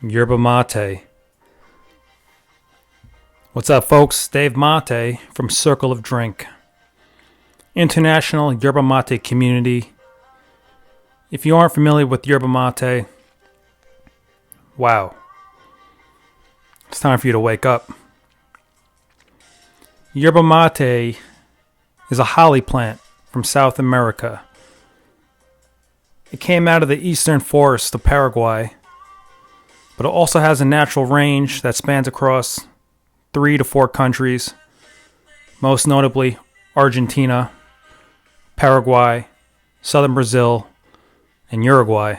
Yerba mate. What's up, folks? Dave Mate from Circle of Drink, international yerba mate community. If you aren't familiar with yerba mate, wow, it's time for you to wake up. Yerba mate is a holly plant from South America. It came out of the eastern forests of Paraguay, but it also has a natural range that spans across 3 to 4 countries, most notably Argentina, Paraguay, southern Brazil, and Uruguay.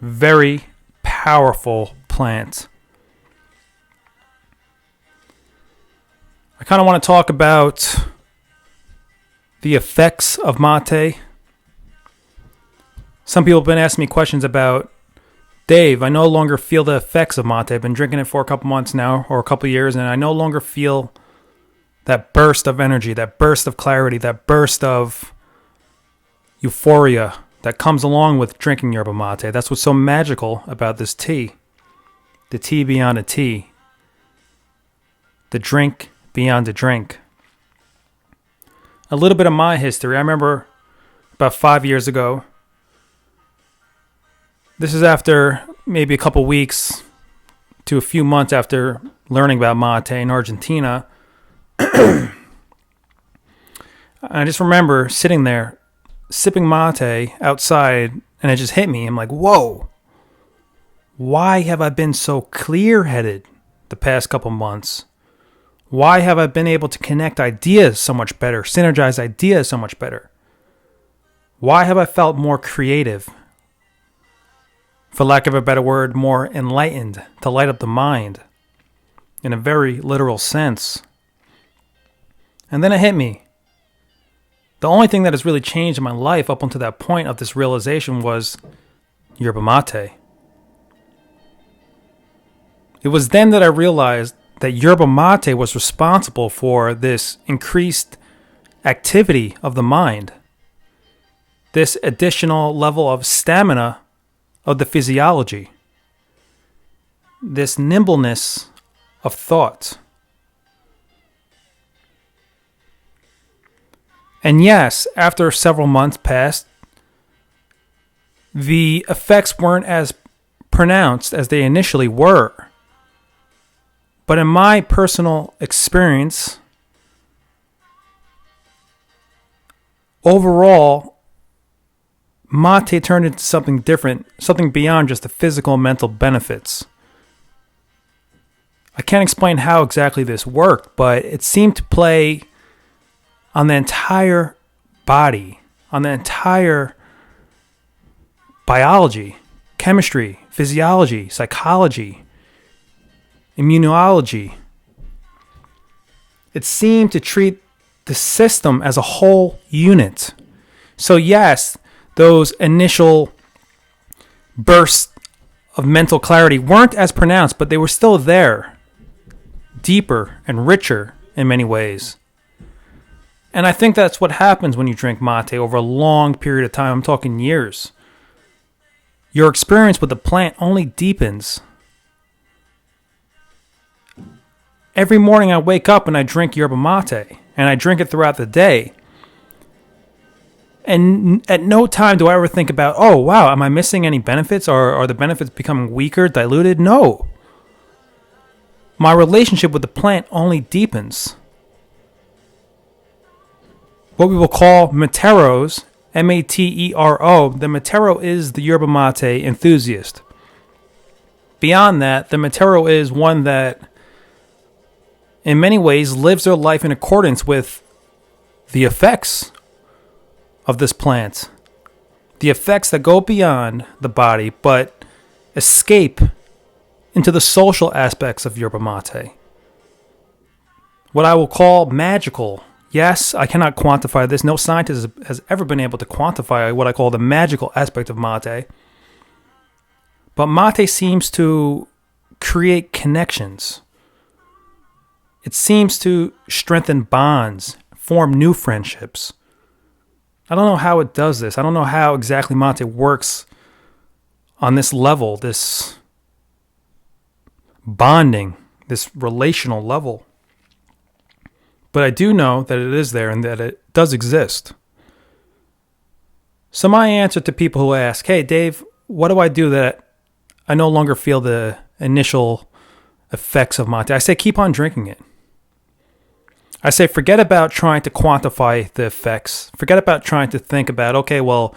Very powerful plant. I kind of want to talk about the effects of mate. Some people have been asking me questions about, Dave, I no longer feel the effects of mate. I've been drinking it for a couple months now, or a couple years, and I no longer feel that burst of energy, that burst of clarity, that burst of euphoria that comes along with drinking yerba mate. That's what's so magical about this tea. The tea beyond a tea. The drink beyond a drink. A little bit of my history. I remember about 5 years ago. This is after maybe a couple weeks to a few months after learning about mate in Argentina. I just remember sitting there, sipping mate outside, and it just hit me. I'm like, whoa, why have I been so clear-headed the past couple months? Why have I been able to connect ideas so much better, synergize ideas so much better? Why have I felt more creative? For lack of a better word, more enlightened, to light up the mind, in a very literal sense. And then it hit me. The only thing that has really changed in my life up until that point of this realization was yerba mate. It was then that I realized that yerba mate was responsible for this increased activity of the mind, this additional level of stamina of the physiology, this nimbleness of thought. And yes, after several months passed, the effects weren't as pronounced as they initially were. But in my personal experience, overall, mate turned into something different, something beyond just the physical and mental benefits. I can't explain how exactly this worked, but it seemed to play on the entire body, on the entire biology, chemistry, physiology, psychology, immunology. It seemed to treat the system as a whole unit. So yes, those initial bursts of mental clarity weren't as pronounced, but they were still there, deeper and richer in many ways. And I think that's what happens when you drink mate over a long period of time. I'm talking years. Your experience with the plant only deepens. Every morning I wake up and I drink yerba mate, and I drink it throughout the day. And at no time do I ever think about, oh, wow, am I missing any benefits? Or are the benefits becoming weaker, diluted? No. My relationship with the plant only deepens. What we will call materos, M-A-T-E-R-O, the matero is the yerba mate enthusiast. Beyond that, the matero is one that, in many ways, lives their life in accordance with the effects of this plant, the effects that go beyond the body but escape into the social aspects of yerba mate. What I will call magical. Yes, I cannot quantify this. No scientist has ever been able to quantify what I call the magical aspect of mate. But mate seems to create connections. It seems to strengthen bonds, form new friendships. I don't know how it does this. I don't know how exactly mate works on this level, this bonding, this relational level. But I do know that it is there and that it does exist. So my answer to people who ask, hey, Dave, what do I do that I no longer feel the initial effects of mate? I say, keep on drinking it. I say, forget about trying to quantify the effects. Forget about trying to think about, okay, well,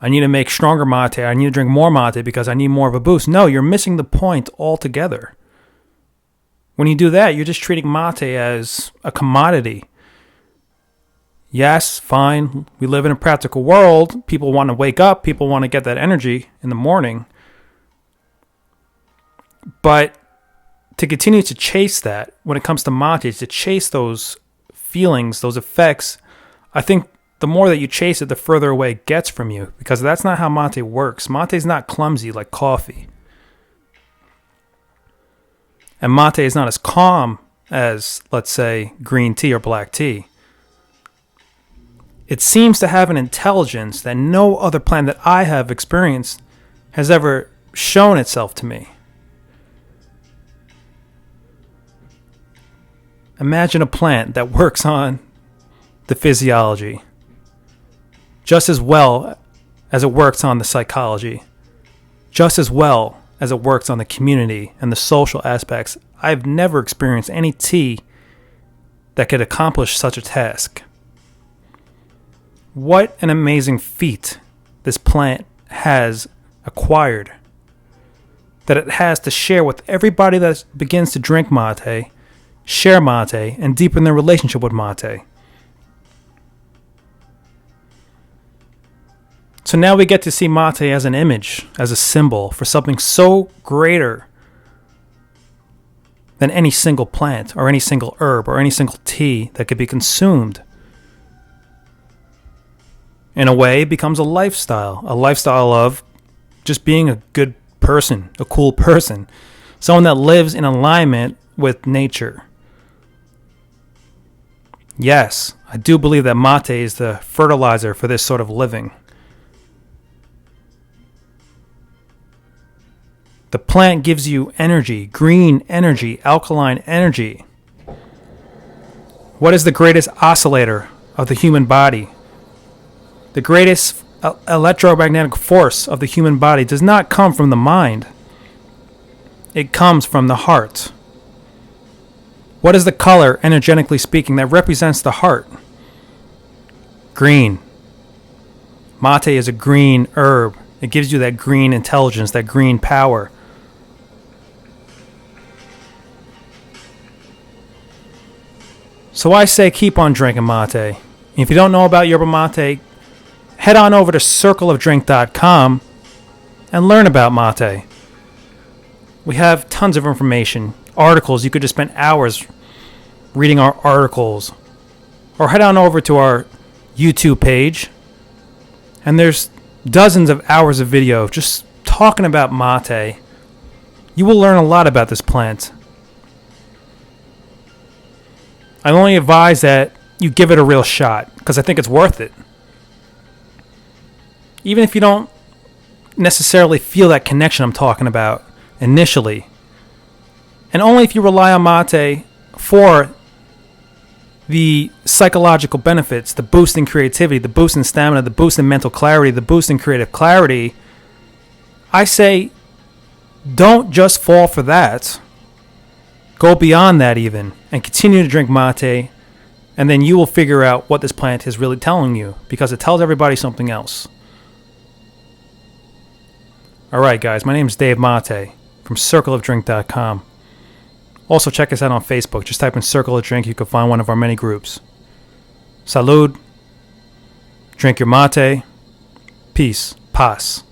I need to make stronger mate. I need to drink more mate because I need more of a boost. No, you're missing the point altogether. When you do that, you're just treating mate as a commodity. Yes, fine. We live in a practical world. People want to wake up. People want to get that energy in the morning. But to continue to chase that, when it comes to mate, to chase those feelings, those effects, I think the more that you chase it, the further away it gets from you. Because that's not how mate works. Mate is not clumsy like coffee. And mate is not as calm as, let's say, green tea or black tea. It seems to have an intelligence that no other plant that I have experienced has ever shown itself to me. Imagine a plant that works on the physiology just as well as it works on the psychology, just as well as it works on the community and the social aspects. I've never experienced any tea that could accomplish such a task. What an amazing feat this plant has acquired, that it has to share with everybody that begins to drink mate, share mate, and deepen their relationship with mate. So now we get to see mate as an image, as a symbol for something so greater than any single plant or any single herb or any single tea that could be consumed. In a way, it becomes a lifestyle of just being a good person, a cool person, someone that lives in alignment with nature. Yes, I do believe that mate is the fertilizer for this sort of living. The plant gives you energy, green energy, alkaline energy. What is the greatest oscillator of the human body? The greatest electromagnetic force of the human body does not come from the mind. It comes from the heart. What is the color, energetically speaking, that represents the heart? Green. Mate is a green herb. It gives you that green intelligence, that green power. So I say keep on drinking mate. If you don't know about yerba mate, head on over to circleofdrink.com and learn about mate. We have tons of information, articles. You could just spend hours reading our articles. Or head on over to our YouTube page, and there's dozens of hours of video just talking about mate. You will learn a lot about this plant. I only advise that you give it a real shot, because I think it's worth it. Even if you don't necessarily feel that connection I'm talking about initially. And only if you rely on mate for the psychological benefits, the boost in creativity, the boost in stamina, the boost in mental clarity, the boost in creative clarity, I say don't just fall for that. Go beyond that even and continue to drink mate, and then you will figure out what this plant is really telling you, because it tells everybody something else. Alright guys, my name is Dave Mate from circleofdrink.com. Also check us out on Facebook. Just type in Circle of Drink. You can find one of our many groups. Salud. Drink your mate. Peace. Paz.